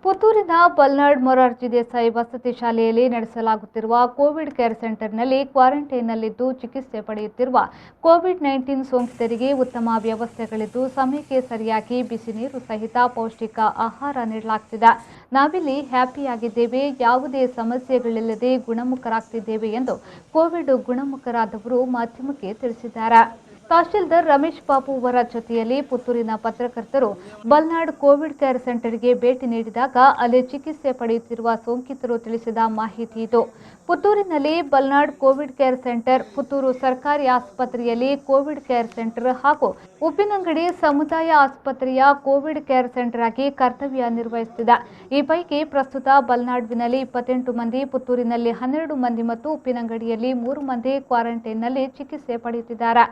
ಪುತ್ತೂರಿನ ಬಲ್ನಾಡ್ ಮೊರಾರ್ಜಿ ದೇಸಾಯಿ ವಸತಿ ಶಾಲೆಯಲ್ಲಿ ನಡೆಸಲಾಗುತ್ತಿರುವ ಕೋವಿಡ್ ಕೇರ್ ಸೆಂಟರ್ನಲ್ಲಿ ಕ್ವಾರಂಟೈನ್ನಲ್ಲಿದ್ದು ಚಿಕಿತ್ಸೆ ಪಡೆಯುತ್ತಿರುವ ಕೋವಿಡ್-19 ಸೋಂಕಿತರಿಗೆ ಉತ್ತಮ ವ್ಯವಸ್ಥೆಗಳಿದ್ದು ಸಮಯಕ್ಕೆ ಸರಿಯಾಗಿ ಬಿಸಿ ನೀರು ಸಹಿತ ಪೌಷ್ಟಿಕ ಆಹಾರ ನೀಡಲಾಗುತ್ತಿದೆ. ನಾವಿಲ್ಲಿ ಹ್ಯಾಪಿಯಾಗಿದ್ದೇವೆ, ಯಾವುದೇ ಸಮಸ್ಯೆಗಳಿಲ್ಲದೆ ಗುಣಮುಖರಾಗ್ತಿದ್ದೇವೆ ಎಂದು ಕೋವಿಡ್ ಗುಣಮುಖರಾದವರು ಮಾಧ್ಯಮಕ್ಕೆ ತಿಳಿಸಿದ್ದಾರೆ. ತಹಶೀಲ್ದಾರ್ ರಮೇಶ್ ಬಾಬು ಅವರ ಜೊತೆಯಲ್ಲಿ ಪುತ್ತೂರಿನ ಪತ್ರಕರ್ತರು ಬಲ್ನಾಡ್ ಕೋವಿಡ್ ಕೇರ್ ಸೆಂಟರ್ಗೆ ಭೇಟಿ ನೀಡಿದಾಗ ಅಲ್ಲಿ ಚಿಕಿತ್ಸೆ ಪಡೆಯುತ್ತಿರುವ ಸೋಂಕಿತರು ತಿಳಿಸಿದ ಮಾಹಿತಿ ಇದು. ಪುತ್ತೂರಿನಲ್ಲಿ Balnad Covid care centre, Puttur ಸರ್ಕಾರಿ ಆಸ್ಪತ್ರೆಯಲ್ಲಿ ಕೋವಿಡ್ ಕೇರ್ ಸೆಂಟರ್ ಹಾಗೂ ಉಪ್ಪಿನಂಗಡಿ ಸಮುದಾಯ ಆಸ್ಪತ್ರೆಯ ಕೋವಿಡ್ ಕೇರ್ ಸೆಂಟರ್ ಆಗಿ ಕರ್ತವ್ಯ ನಿರ್ವಹಿಸುತ್ತಿದೆ. ಈ ಪೈಕಿ ಪ್ರಸ್ತುತ ಬಲ್ನಾಡ್ವಿನಲ್ಲಿ 28 ಮಂದಿ, ಪುತ್ತೂರಿನಲ್ಲಿ 12 ಮಂದಿ ಮತ್ತು ಉಪ್ಪಿನಂಗಡಿಯಲ್ಲಿ 3 ಮಂದಿ ಕ್ವಾರಂಟೈನ್ನಲ್ಲಿ ಚಿಕಿತ್ಸೆ ಪಡೆಯುತ್ತಿದ್ದಾರೆ.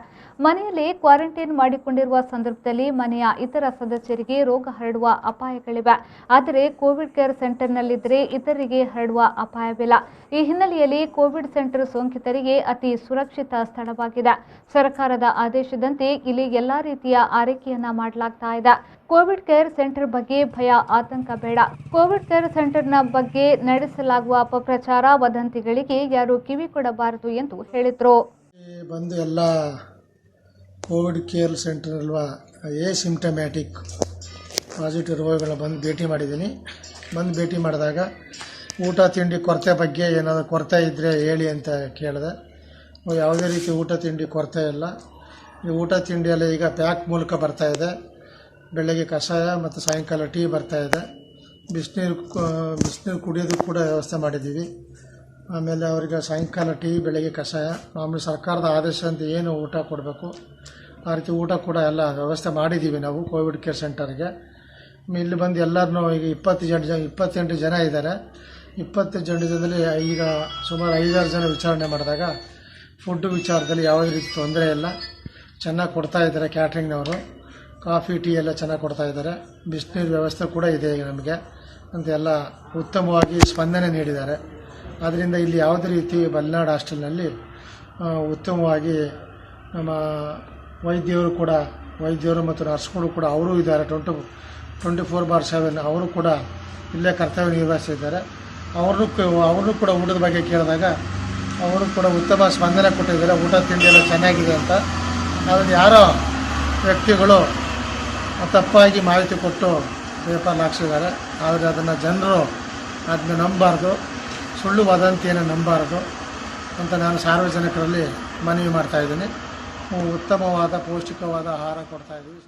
ಮನೆಯಲ್ಲಿ ಕ್ವಾರಂಟೈನ್ ಮಾಡಿಕೊಂಡಿರುವ ಸಂದರ್ಭದಲ್ಲಿ ಮನೆಯ ಇತರ ಸದಸ್ಯರಿಗೆ ರೋಗ ಹರಡುವ ಅಪಾಯಗಳಿವೆ. ಆದರೆ ಕೋವಿಡ್ ಕೇರ್ ಸೆಂಟರ್ನಲ್ಲಿದ್ದರೆ ಇತರರಿಗೆ ಹರಡುವ ಅಪಾಯವಿಲ್ಲ. ಈ ಹಿನ್ನೆಲೆಯಲ್ಲಿ ಕೋವಿಡ್ ಸೆಂಟರ್ ಸೋಂಕಿತರಿಗೆ ಅತಿ ಸುರಕ್ಷಿತ ಸ್ಥಳವಾಗಿದೆ. ಸರ್ಕಾರದ ಆದೇಶದಂತೆ ಇಲ್ಲಿ ಎಲ್ಲಾ ರೀತಿಯ ಆರೈಕೆಯನ್ನ ಮಾಡಲಾಗ್ತಾ ಇದೆ. ಕೋವಿಡ್ ಕೇರ್ ಸೆಂಟರ್ ಬಗ್ಗೆ ಭಯ, ಆತಂಕ ಬೇಡ. ಕೋವಿಡ್ ಕೇರ್ ಸೆಂಟರ್ನ ಬಗ್ಗೆ ನಡೆಸಲಾಗುವ ಅಪಪ್ರಚಾರ, ವದಂತಿಗಳಿಗೆ ಯಾರು ಕಿವಿ ಕೊಡಬಾರದು ಎಂದು ಹೇಳಿದರು. ಬಂದು ಎಲ್ಲ ಕೋವಿಡ್ ಕೇರ್ ಸೆಂಟರ್ ಅಲ್ವಾ ಸಿಂಪ್ಟಮ್ಯಾಟಿಕ್ ಪಾಸಿಟಿವ್ ರೋಗಿಗಳನ್ನ ಬಂದು ಭೇಟಿ ಮಾಡಿದ್ದೀನಿ. ಭೇಟಿ ಮಾಡಿದಾಗ ಊಟ ತಿಂಡಿ ಕೊರತೆ ಬಗ್ಗೆ ಏನಾದರೂ ಕೊರತೆ ಇದ್ದರೆ ಹೇಳಿ ಅಂತ ಕೇಳಿದೆ. ಯಾವುದೇ ರೀತಿ ಊಟ ತಿಂಡಿ ಕೊರತೆ ಇಲ್ಲ. ಈ ಊಟ ತಿಂಡಿ ಎಲ್ಲ ಈಗ ಪ್ಯಾಕ್ ಮೂಲಕ ಬರ್ತಾಯಿದೆ. ಬೆಳಗ್ಗೆ ಕಷಾಯ ಮತ್ತು ಸಾಯಂಕಾಲ ಟೀ ಬರ್ತಾಯಿದೆ. ಬಿಸಿನೀರು ಕುಡಿಯೋದಕ್ಕೆ ಕೂಡ ವ್ಯವಸ್ಥೆ ಮಾಡಿದ್ದೀವಿ. ಆಮೇಲೆ ಅವರಿಗೆ ಸಾಯಂಕಾಲ ಟೀ, ಬೆಳಗ್ಗೆ ಕಷಾಯ, ಆಮೇಲೆ ಸರ್ಕಾರದ ಆದೇಶದಂತೆ ಏನು ಊಟ ಕೊಡಬೇಕು ಆ ರೀತಿ ಊಟ ಕೂಡ ಎಲ್ಲ ವ್ಯವಸ್ಥೆ ಮಾಡಿದ್ದೀವಿ ನಾವು ಕೋವಿಡ್ ಕೇರ್ ಸೆಂಟರ್ಗೆ. ಇಲ್ಲಿ ಬಂದು ಎಲ್ಲರನ್ನೂ ಈಗ 28 ಜನ ಇದ್ದಾರೆ. 20 ಜನದಲ್ಲಿ ಈಗ ಸುಮಾರು 5-6 ಜನ ವಿಚಾರಣೆ ಮಾಡಿದಾಗ ಫುಡ್ ವಿಚಾರದಲ್ಲಿ ಯಾವುದೇ ರೀತಿ ತೊಂದರೆ ಇಲ್ಲ, ಚೆನ್ನಾಗಿ ಕೊಡ್ತಾಯಿದ್ದಾರೆ. ಕ್ಯಾಟ್ರಿಂಗ್ನವರು ಕಾಫಿ, ಟೀ ಎಲ್ಲ ಚೆನ್ನಾಗಿ ಕೊಡ್ತಾಯಿದ್ದಾರೆ. ಬಿಸಿನೀರು ವ್ಯವಸ್ಥೆ ಕೂಡ ಇದೆ ಈಗ ನಮಗೆ ಅಂತ ಎಲ್ಲ ಉತ್ತಮವಾಗಿ ಸ್ಪಂದನೆ ನೀಡಿದ್ದಾರೆ. ಆದ್ದರಿಂದ ಇಲ್ಲಿ ಯಾವುದೇ ರೀತಿ ಬಲ್ನಾಡ್ ಹಾಸ್ಟೆಲ್ನಲ್ಲಿ ಉತ್ತಮವಾಗಿ ನಮ್ಮ ವೈದ್ಯರು ಮತ್ತು ನರ್ಸ್ಗಳು ಕೂಡ ಅವರು ಇದ್ದಾರೆ. 24/7 ಅವರು ಕೂಡ ಇಲ್ಲೇ ಕರ್ತವ್ಯ ನಿರ್ವಹಿಸಿದ್ದಾರೆ. ಅವ್ರನ್ನೂ ಕೂಡ ಊಟದ ಬಗ್ಗೆ ಕೇಳಿದಾಗ ಅವರು ಕೂಡ ಉತ್ತಮ ಸ್ಪಂದನೆ ಕೊಟ್ಟಿದ್ದಾರೆ. ಊಟ ತಿಂಡಿ ಎಲ್ಲ ಚೆನ್ನಾಗಿದೆ ಅಂತ. ಅದನ್ನು ಯಾರೋ ವ್ಯಕ್ತಿಗಳು ತಪ್ಪಾಗಿ ಮಾಹಿತಿ ಕೊಟ್ಟು ಪೇಪರ್ ಹಾಕ್ಸಿದ್ದಾರೆ. ಆದರೆ ಅದನ್ನು ಜನರು ಅದನ್ನ ನಂಬಬಾರ್ದು, ಸುಳ್ಳು ವದಂತಿಯನ್ನು ನಂಬಬಾರದು ಅಂತ ನಾನು ಸಾರ್ವಜನಿಕರಲ್ಲಿ ಮನವಿ ಮಾಡ್ತಾಯಿದ್ದೀನಿ. ಉತ್ತಮವಾದ ಪೌಷ್ಟಿಕವಾದ ಆಹಾರ ಕೊಡ್ತಾಯಿದ್ದೀವಿ.